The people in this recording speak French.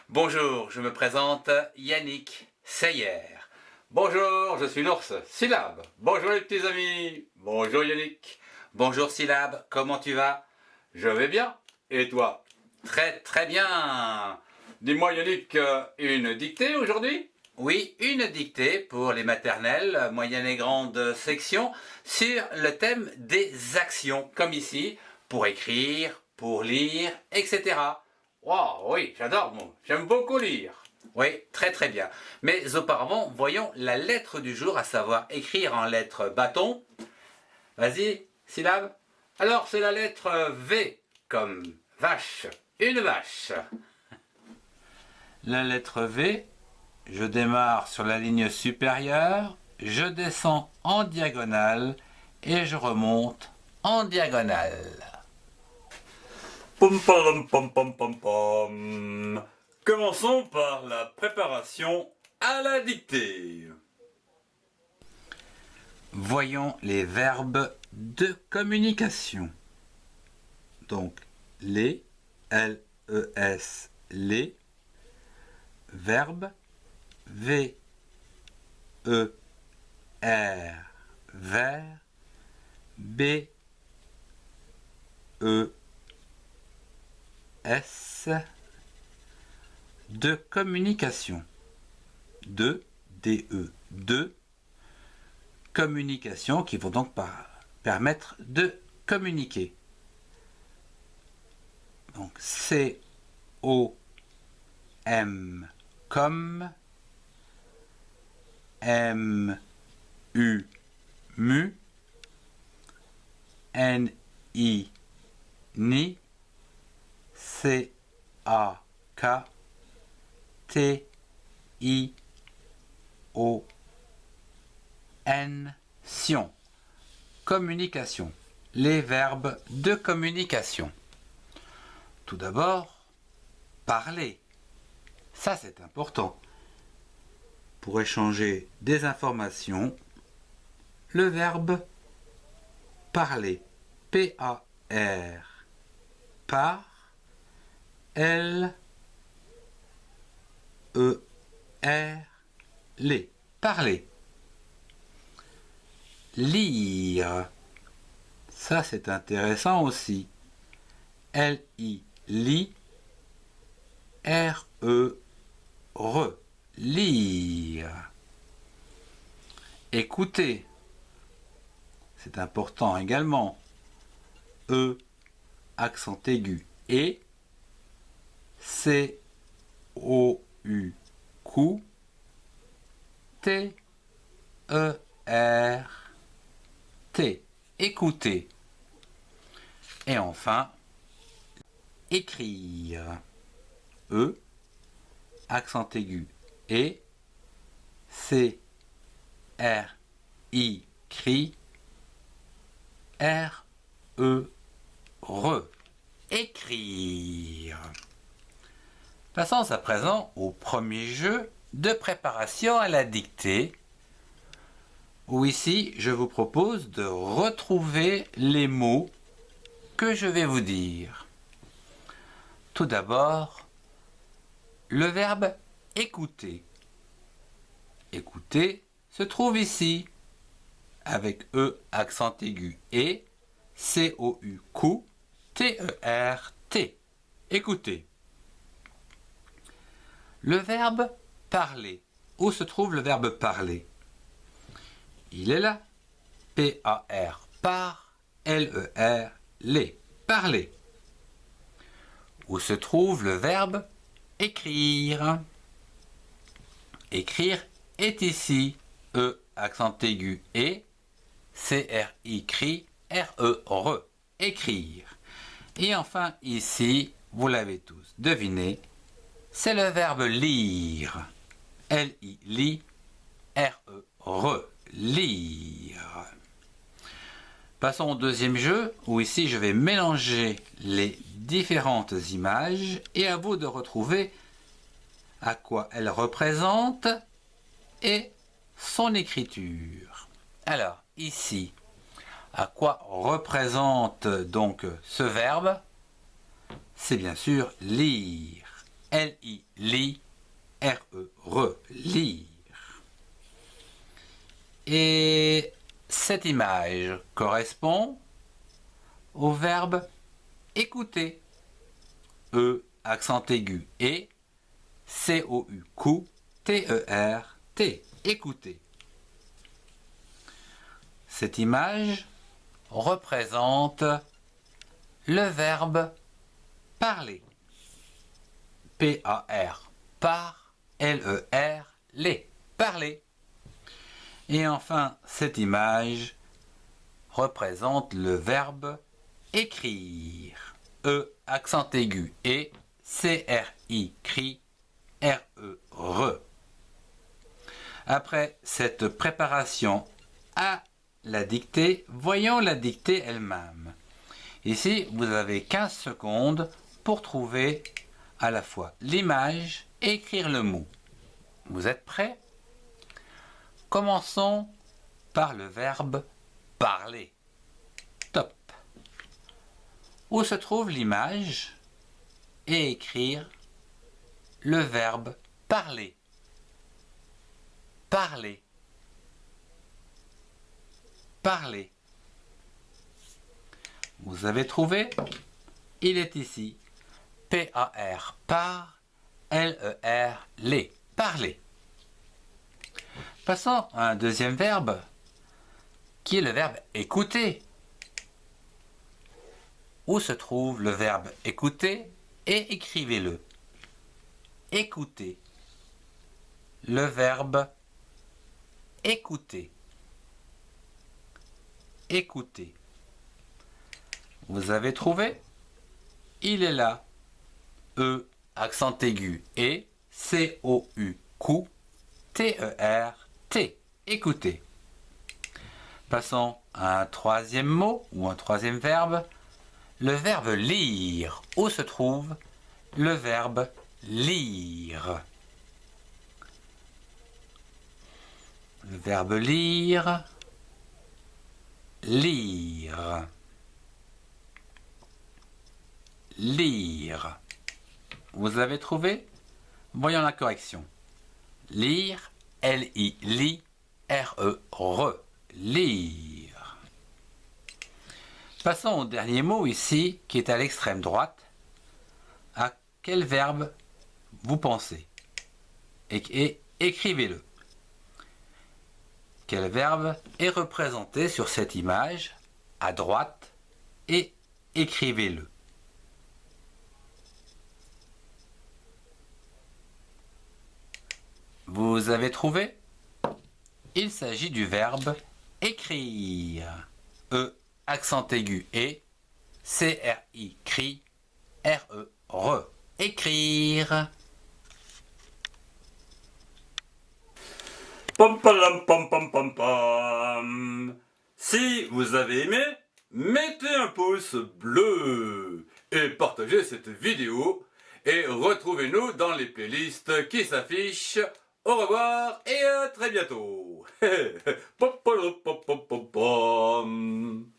Bonjour, je me présente Yannick Seyer. Bonjour, je suis l'ours Syllabe. Bonjour les petits amis. Bonjour Yannick. Bonjour Syllabe, comment tu vas? Je vais bien. Et toi? Très très bien. Dis-moi Yannick, une dictée aujourd'hui? Oui, une dictée pour les maternelles, moyennes et grandes sections sur le thème des actions, comme ici, pour écrire, pour lire, etc. Wow, oui, j'adore, moi. J'aime beaucoup lire. Oui, très très bien. Mais auparavant, voyons la lettre du jour, à savoir écrire en lettres bâton. Vas-y, syllabe. Alors, c'est la lettre V, comme vache. Une vache. La lettre V, je démarre sur la ligne supérieure, je descends en diagonale et je remonte en diagonale. Pom pom pom pom pom pom. Commençons par la préparation à la dictée. Voyons les verbes de communication. Donc, les, L-E-S, les, verbes, V-E-R, vers, B-E-S, de communication. De, D-E, de, communication qui vont donc permettre de communiquer. Donc C-O-M comme, M-U mu, N-I ni, C-A-K, T-I-O-N, sion. Communication. Les verbes de communication. Tout d'abord, parler. Ça, c'est important. Pour échanger des informations, le verbe parler. P-A-R. Par. L-E-R. Les. Parler. Lire. Ça, c'est intéressant aussi. L-I. Li. R-E-R. Lire. Écouter. C'est important également. E, accent aigu. Et. C-O-U. Cou. T-E-R. T. Écouter. Et enfin, écrire. E, accent aigu. Et, C, R, I, cri, R, E, re. Écrire. Passons à présent au premier jeu de préparation à la dictée, où ici je vous propose de retrouver les mots que je vais vous dire. Tout d'abord, le verbe écouter. Écouter se trouve ici, avec E accent aigu et C-O-U cou T-E-R-T. Écouter. Le verbe parler. Où se trouve le verbe parler? Il est là. P-A-R, par, L-E-R, les. Parler. Où se trouve le verbe écrire? Écrire est ici. E, accent aigu et C-R-I, cri, R-E-R. Écrire. Et enfin ici, vous l'avez tous deviné, c'est le verbe lire. L-I, li, R-E-R. Lire. Passons au deuxième jeu, où ici je vais mélanger les différentes images et à vous de retrouver à quoi elles représentent et son écriture. Alors, ici, à quoi représente donc ce verbe? C'est bien sûr lire. L-I, R-E, lire. Et cette image correspond au verbe écouter. E, accent aigu, et C-O-U, T-E-R-T, écouter. Cette image représente le verbe parler. P-A-R, par, L-E-R, les, parler. Et enfin, cette image représente le verbe écrire. E, accent aigu, et C-R-I, cri, R-E, Après cette préparation à la dictée, voyons la dictée elle-même. Ici, vous avez 15 secondes pour trouver à la fois l'image et écrire le mot. Vous êtes prêts? Commençons par le verbe parler. Top. Où se trouve l'image et écrire le verbe parler. Parler. Parler. Vous avez trouvé? Il est ici. P-A-R, par, L-E-R, les, parler. Passons à un deuxième verbe, qui est le verbe écouter. Où se trouve le verbe écouter et écrivez-le. Écouter. Le verbe écouter. Écouter. Vous avez trouvé? Il est là. E, accent aigu, et C-O-U, T-E-R-T. Écouter. Passons à un troisième mot ou un troisième verbe. Le verbe lire. Où se trouve le verbe lire? Le verbe lire. Lire. Lire. Vous avez trouvé? Voyons la correction. Lire, L-I, R-E, lire. Passons au dernier mot ici, qui est à l'extrême droite. À quel verbe vous pensez? Et écrivez-le. Quel verbe est représenté sur cette image à droite et écrivez-le. Vous avez trouvé? Il s'agit du verbe écrire. E, accent aigu, et C-R-I, cri, R-E, écrire. Pom pam pom pom pom pom. Si vous avez aimé, mettez un pouce bleu et partagez cette vidéo et retrouvez-nous dans les playlists qui s'affichent. Au revoir et à très bientôt. Pom pom pom pom pom.